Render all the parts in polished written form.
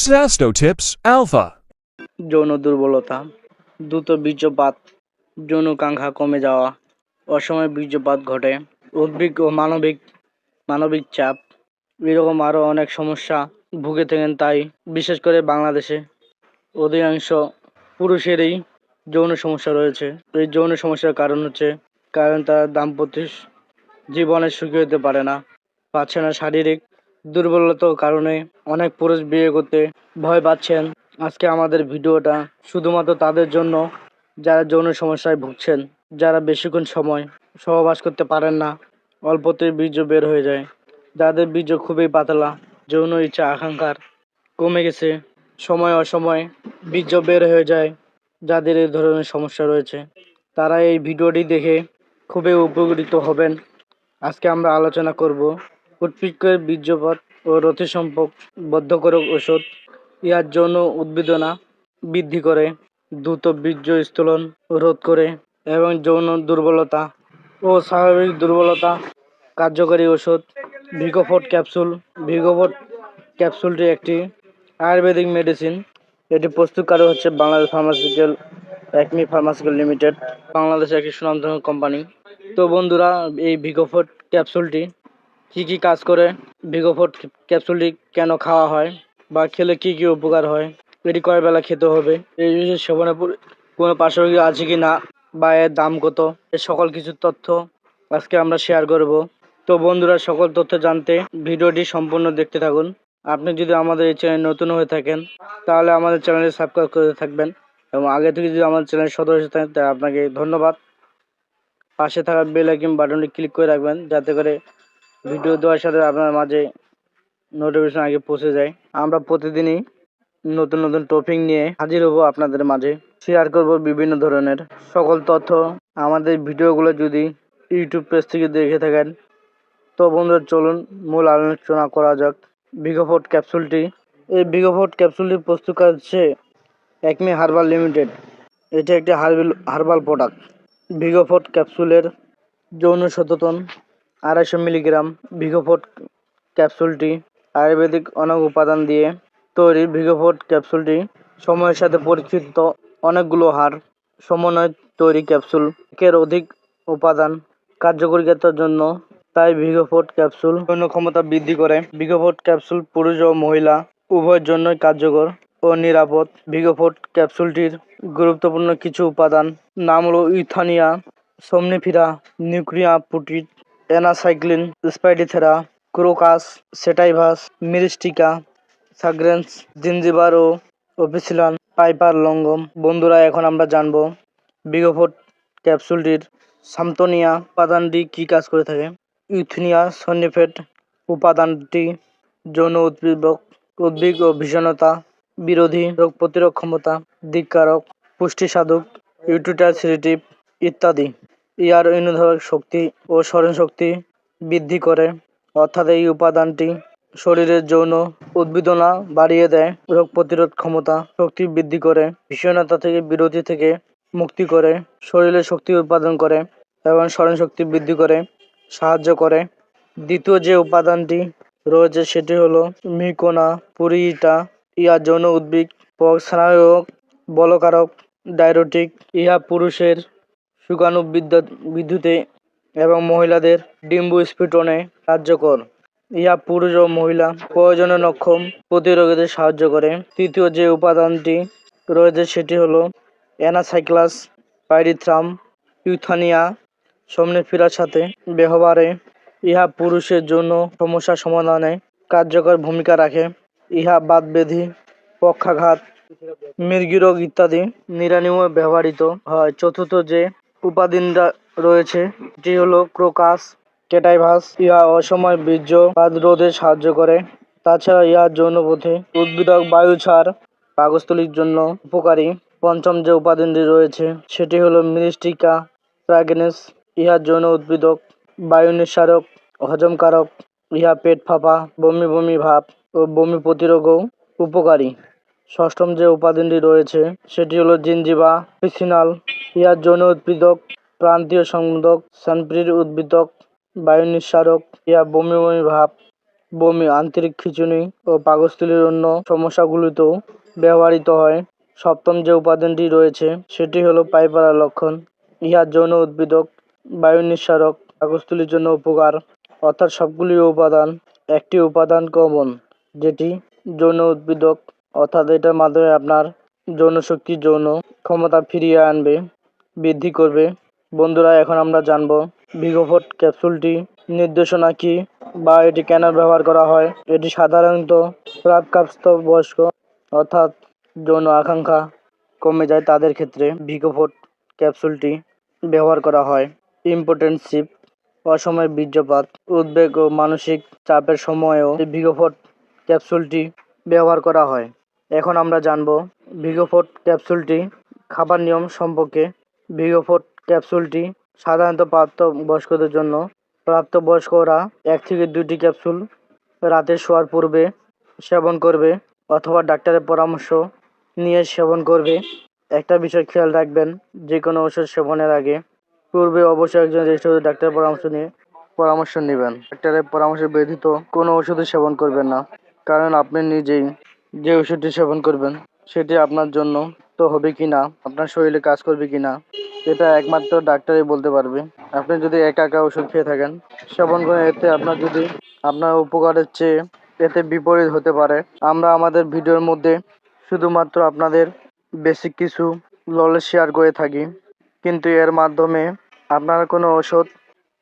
Sastotips alpha. যৌন দুর্বলতা, দ্রুত বীর্যপাত, যৌনাকাঙ্ক্ষা কমে যাওয়া, অসময়ে বীর্যপাত ঘটে, উদ্বেগ ও মানবিক চাপ, এরকম আরও অনেক সমস্যা ভুগে থাকেন। তাই বিশেষ করে বাংলাদেশে অধিকাংশ পুরুষেরই যৌন সমস্যা রয়েছে। এই যৌন সমস্যার কারণ তারা দাম্পত্য জীবনে সুখী হতে পারছে না। শারীরিক দুর্বলতার কারণে অনেক পুরুষ বিয়ে করতে ভয় পাচ্ছেন। আজকে আমাদের ভিডিওটা শুধুমাত্র তাদের জন্য যারা যৌন সমস্যায় ভুগছেন, যারা বেশিক্ষণ সময় সহবাস করতে পারেন না, অল্পতেই বীর্য বের হয়ে যায়, যাদের বীর্য খুবই পাতলা, যৌন ইচ্ছা আকাঙ্ক্ষার কমে গেছে, সময় অসময়ে বীর্য বের হয়ে যায়, যাদের এই ধরনের সমস্যা রয়েছে, তারা এই ভিডিওটি দেখে খুবই উপকৃত হবেন। আজকে আমরা আলোচনা করব উৎপীড়কের বীর্যপাত ও রতি সম্পর্ক বদ্ধকরক ওষুধ। ইহার যৌন উদ্দীপনা বৃদ্ধি করে, দ্রুত বীর্য স্খলন রোধ করে এবং যৌন দুর্বলতা ও স্বাভাবিক দুর্বলতা কার্যকরী ওষুধ ভিগোফোর্ট ক্যাপসুল। ভিগোফোর্ট ক্যাপসুলটি একটি আয়ুর্বেদিক মেডিসিন। এটি প্রস্তুতকারক হচ্ছে বাংলাদেশ একমি ফার্মাসিউটিক্যাল লিমিটেড, বাংলাদেশের একটি সুনামধন্য কোম্পানি। তো বন্ধুরা, এই ভিগোফোর্ট ক্যাপসুলটি কি কাজ করে, ভিগোফোর্ট ক্যাপসুলটি কেন খাওয়া হয় বা খেলে কি উপকার হয়, এটি কয় বেলা খেতে হবে, এই বিষয়ে সেবনে কোনো পার্শ্বক্রিয়া আছে কি না, বা এর দাম কত, এর সকল কিছু তথ্য আজকে আমরা শেয়ার করব। তো বন্ধুরা, সকল তথ্য জানতে ভিডিওটি সম্পূর্ণ দেখতে থাকুন। আপনি যদি আমাদের এই চ্যানেল নতুন হয়ে থাকেন তাহলে আমাদের চ্যানেলটি সাবস্ক্রাইব করে থাকবেন, এবং আগে থেকে যদি আমাদের চ্যানেল সদস্য থাকেন তাই আপনাকে ধন্যবাদ। পাশে থাকা বেল আইকন বাটনটি ক্লিক করে রাখবেন, যাতে করে ভিডিও দেওয়ার সাথে আপনার মাঝে নোটিফিকেশন আগে পৌঁছে যায়। আমরা প্রতিদিনই নতুন টপিক নিয়ে হাজির হব আপনাদের মাঝে, শেয়ার করব বিভিন্ন ধরনের সকল তথ্য। আমাদের ভিডিওগুলো যদি ইউটিউব পেজ থেকে দেখে থাকেন, তো বন্ধুরা চলুন মূল আলোচনা করা যাক। ভিগোফোর্ট ক্যাপসুলটি, এই ভিগোফোর্ট ক্যাপসুলটি প্রস্তুত করছে একমি হার্বাল লিমিটেড। এটি একটি হার্বাল প্রোডাক্ট। ভিগোফোর্ট ক্যাপসুলের যৌন সচেতন 250 মিলিগ্রাম। ভিগোফোর্ট ক্যাপসুলটি আয়ুর্বেদিক অনেক উপাদান দিয়ে তৈরি। ভিগোফোর্ট ক্যাপসুলটি সময়ের সাথে পরীক্ষিত অনেকগুলো সমন্বয়ে তৈরি ক্যাপসুল, একের অধিক উপাদান কার্যকরিতার জন্য। তাই ভিগোফোর্ট ক্যাপসুল যৌন ক্ষমতা বৃদ্ধি করে। ভিগোফোর্ট ক্যাপসুল পুরুষ ও মহিলা উভয়ের জন্যই কার্যকর ও নিরাপদ। ভিগোফোর্ট ক্যাপসুলটির গুরুত্বপূর্ণ কিছু উপাদান নাম হলো ইউথানিয়া, সোমনিফেরা, নিউক্লিয়া পুটিড, অ্যানাসাইক্লিন, স্পাইডিথেরা, ক্রোকাস, সেটাইভাস, মিরিস্টিকা, সাগ্রেন্স, জিঞ্জিবার ও অপিসিলান, পাইপার লঙ্গম। বন্ধুরা, এখন আমরা জানবো ভিগোফোর্ট ক্যাপসুলটির সামতোনিয়া উপাদানটি কী কাজ করে থাকে। ইউথিনিয়া সন্নিফেট উপাদানটি যৌন উদ্বেগ ও ভীষণতা বিরোধী, রোগ প্রতিরোধ ক্ষমতা দিককারক, পুষ্টি সাধক, ইউটিটাসিটিভ ইত্যাদি। ইয়ার অনুধাবক শক্তি ও স্মরণ শক্তি বৃদ্ধি করে, অর্থাৎ এই উপাদানটি শরীরের যৌন উদ্দীপনা বাড়িয়ে দেয়, রোগ প্রতিরোধ ক্ষমতা শক্তি বৃদ্ধি করে, ভীষণতা থেকে বিরতি থেকে মুক্তি করে, শরীরে শক্তি উৎপাদন করে এবং স্মরণ শক্তি বৃদ্ধি করে সাহায্য করে। দ্বিতীয় যে উপাদানটি রয়েছে সেটি হলো মিকোনা পুরিটা। ইহা যৌন উদ্বেগ, স্নায়ুক, বলকারক, ডায়রেটিক। ইহা পুরুষের শুকাণু বিদ্যুতে এবং মহিলাদের ডিম্বস্ফুটনে কার্যকর। ইহা পুরুষ ও মহিলা প্রয়োজনীয় লক্ষণ প্রতিরোধে সাহায্য করে। তৃতীয় যে উপাদানটি রয়েছে সেটি হলো অ্যানাসাইক্লাস পাইরিথ্রাম। ইউথানিয়া সোমনিফেরার সাথে ব্যবহারে ইহা পুরুষের জন্য সমস্যা সমাধানে কার্যকর ভূমিকা রাখে। ইহা বাতব্যাধি, পক্ষাঘাত, মৃগীরোগ ইত্যাদি নিরাময়ে ব্যবহৃত হয়। চতুর্থ যে উপাদানটা রয়েছে এটি হলো ক্রোকাস কেটাইভাস। ইহা অসময় বীর্যপাত রোধে সাহায্য করে। তাছাড়া ইহা যৌনপথে উদ্দীপক বায়ু ছাড় পাকস্থলীর জন্য উপকারী। পঞ্চম যে উপাদানটি রয়েছে সেটি হলো মিরিস্টিকা প্রাগনেস। ইহা যৌন উদ্দীপক, বায়ু নিঃসারক, হজমকারক। ইহা পেট ফাঁপা, বমি ভাব ও বমি প্রতিরোধেও উপকারী। ষষ্ঠম যে উপাদানটি রয়েছে সেটি হলো জিঞ্জিবা অপিসিনাল। ইহা যৌন উদ্দীপক, প্রান্তীয় সংবেদক, সানপ্রির উদ্দীপক, বায়ু নিঃসারক। ইহা বমি ভাব, বমি, আন্তরিক খিঁচুনি ও পাকস্থলীর অন্য সমস্যাগুলিতেও ব্যবহৃত হয়। সপ্তম যে উপাদানটি রয়েছে সেটি হলো পাইপারা লক্ষণ। ইহা যৌন উদ্ভিদক, বায়ু নিঃসারক, পাকস্থলীর জন্য উপকার। অর্থাৎ সবগুলি উপাদান একটি উপাদান কমন, যেটি যৌন উদ্ভিদক, অর্থাৎ এটার মাধ্যমে আপনার যৌন শক্তি, যৌন ক্ষমতা ফিরিয়ে আনবে, বৃদ্ধি করবে। বন্ধুরা, এখন আমরা জানব ভিগোফোর্ট ক্যাপসুলটি নির্দেশনা কি বা এটি কেন ব্যবহার করা হয়। এটি সাধারণত প্রাপ্তবয়স্ক বয়স্ক অর্থাৎ যৌন আকাঙ্ক্ষা কমে যায় তাদের ক্ষেত্রে ভিগোফোর্ট ক্যাপসুলটি ব্যবহার করা হয়। ইম্পোটেন্সি, অসময়ে বীর্যপাত, উদ্বেগ ও মানসিক চাপের সময়েও ভিগোফোর্ট ক্যাপসুলটি ব্যবহার করা হয়। এখন আমরা জানব ভিগোফোর্ট ক্যাপসুলটি খাবার নিয়ম সম্পর্কে। ভিগোফোর্ট ক্যাপসুলটি সাধারণত প্রাপ্তবয়স্কদের জন্য। প্রাপ্তবয়স্করা 1 থেকে 2টি ক্যাপসুল রাতে শোয়ার পূর্বে সেবন করবে অথবা ডাক্তারের পরামর্শ নিয়ে সেবন করবে। একটা বিষয় খেয়াল রাখবেন, যে কোনো ওষুধ সেবনের আগে পূর্বে অবশ্যই একজন রেজিস্টার্ড ডাক্তারের পরামর্শ নেবেন। ডাক্তারের পরামর্শ ব্যতীত কোনো ওষুধই সেবন করবেন না, কারণ আপনি নিজেই যে ওষুধটি সেবন করবেন সেটি আপনার জন্য তো হবে কি না, আপনার শরীরে কাজ করবে কি না, এটা একমাত্র ডাক্তারই বলতে পারবে। আপনি যদি একা একা ওষুধ খেয়ে থাকেন, সেবন করে এতে আপনার উপকারের চেয়ে এতে বিপরীত হতে পারে। আমরা আমাদের ভিডিওর মধ্যে শুধুমাত্র আপনাদের বেসিক কিছু নলেজ শেয়ার করে থাকি, কিন্তু এর মাধ্যমে আপনারা কোনো ওষুধ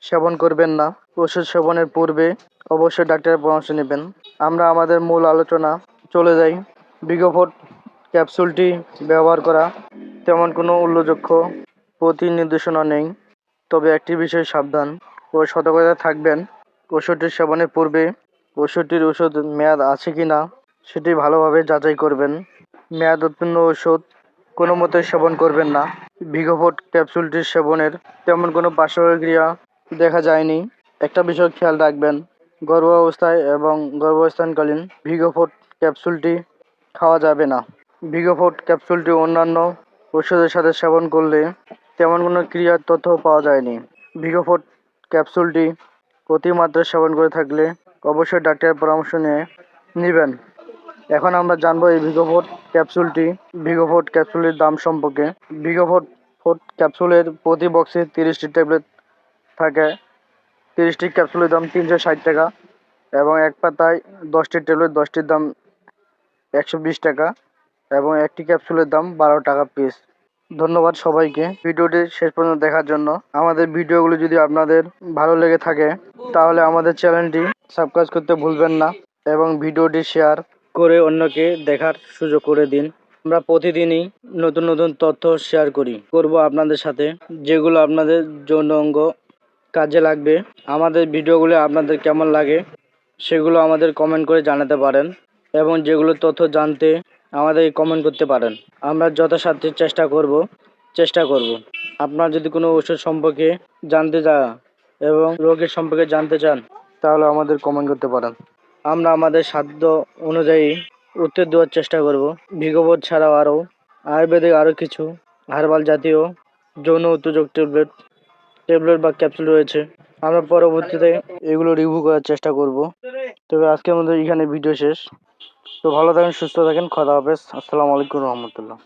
সেবন করবেন না। ওষুধ সেবনের পূর্বে অবশ্যই ডাক্তারের পরামর্শ নেবেন। আমরা আমাদের মূল আলোচনা চলে যাই। ভিগোফোর্ট ক্যাপসুলটি ব্যবহার করা তেমন কোনো উল্লেখযোগ্য নির্দেশনা নেই, তবে একটি বিষয় সাবধান ও সতর্কতা থাকবেন। ওষুধটি সেবনের পূর্বে ওষুধটির ওষুধ মেয়াদ আছে কি না সেটি ভালোভাবে যাচাই করবেন। মেয়াদ উত্তীর্ণ ওষুধ কোনো মতেই সেবন করবেন না। ভিগোফোর্ট ক্যাপসুলটির সেবনের তেমন কোনো পার্শ্বক্রিয়া দেখা যায়নি। একটা বিষয় খেয়াল রাখবেন, গর্ভাবস্থায় এবং গর্ভাবস্থানকালীন ভিগোফোর্ট ক্যাপসুলটি খাওয়া যাবে না। ভিগোফোর্ট ক্যাপসুলটি অন্যান্য ওষুধের সাথে সেবন করলে তেমন কোনো ক্রিয়ার তথ্য পাওয়া যায়নি। ভিগোফোর্ট ক্যাপসুলটি অতিমাত্রায় সেবন করে থাকলে অবশ্যই ডাক্তারের পরামর্শ নিয়ে নেবেন। এখন আমরা জানবো এই ভিগোফোর্ট ক্যাপসুলের দাম সম্পর্কে। ভিগোফোর্ট ক্যাপসুলের প্রতি বক্সে 30টি ট্যাবলেট থাকে। 30টি ক্যাপসুলের দাম 360 টাকা এবং এক পাতায় 10টি ট্যাবলেট, 10টির দাম 120 টাকা এবং একটি ক্যাপসুলের দাম 12 টাকা পিস। ধন্যবাদ সবাইকে ভিডিওটি শেষ পর্যন্ত দেখার জন্য। আমাদের ভিডিওগুলো যদি আপনাদের ভালো লেগে থাকে তাহলে আমাদের চ্যানেলটি সাবস্ক্রাইব করতে ভুলবেন না এবং ভিডিওটি শেয়ার করে অন্যকে দেখার সুযোগ করে দিন। আমরা প্রতিদিনই নতুন নতুন তথ্য শেয়ার করব আপনাদের সাথে, যেগুলো আপনাদের যৌন অঙ্গ কাজে লাগবে। আমাদের ভিডিওগুলো আপনাদের কেমন লাগে সেগুলো আমাদের কমেন্ট করে জানাতে পারেন এবং যেগুলো তথ্য জানতে আমাদের কমেন্ট করতে পারেন। আমরা যথাসাধ্য চেষ্টা করব। আপনার যদি কোনো ওষুধ সম্পর্কে জানতে চান এবং রোগের সম্পর্কে জানতে চান তাহলে আমাদের কমেন্ট করতে পারেন। আমরা আমাদের সাধ্য অনুযায়ী উত্তর দেওয়ার চেষ্টা করব। ভিগোফোর্ট ছাড়াও আরও আয়ুর্বেদিক আরও কিছু হার্বাল জাতীয় যৌন উত্তেজক ট্যাবলেট বা ক্যাপসুল রয়েছে। আমরা পরবর্তীতে এগুলো রিভিউ করার চেষ্টা করব। তবে আজকের মধ্যে এখানে ভিডিও শেষ। তো ভালো থাকেন, সুস্থ থাকেন, খোদা হাফেজ। আসসালামু আলাইকুম রহমতুল্লাহ।